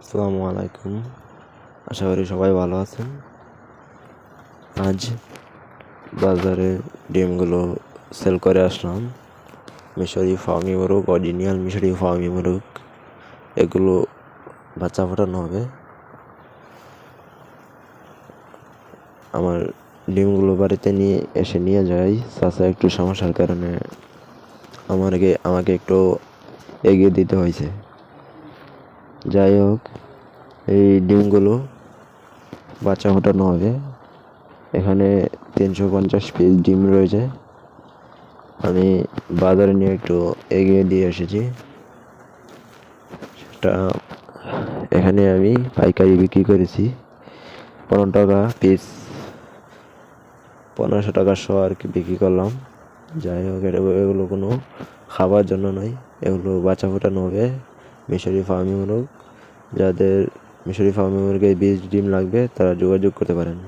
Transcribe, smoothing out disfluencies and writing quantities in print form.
আসসালামু আলাইকুম। আশা করি সবাই ভালো আছেন। আজ বাজারে ডিমগুলো সেল করে আসলাম। মিশরি ফার্মি মোরগ, অরিজিনাল মিশরি ফার্মি মোরগ। এগুলো বাচ্চা ফোটানো হবে। আমার ডিমগুলো বাড়িতে নিয়ে যাই। চাচা একটু সমস্যার কারণে আমাকে একটু এগিয়ে দিতে হয়েছে। যাই হোক, এই ডিমগুলো বাচ্চা ফোটানো হবে। এখানে 350 পিস ডিম রয়েছে। আমি বাজারে নিয়ে একটু এগিয়ে দিয়ে এসেছি। সেটা এখানে আমি পাইকারি বিক্রি করেছি 15 টাকা পিস, 1500 টাকা শো আর কি বিক্রি করলাম। যাই হোক, এগুলো কোনো খাবার জন্য নয়, এগুলো বাচ্চা ফোটানো হবে মিশরি ফার্মি মোরগ। যাদের মিশরি ফার্মি মোরগের বীজ ডিম লাগবে তারা যোগাযোগ করতে পারেন।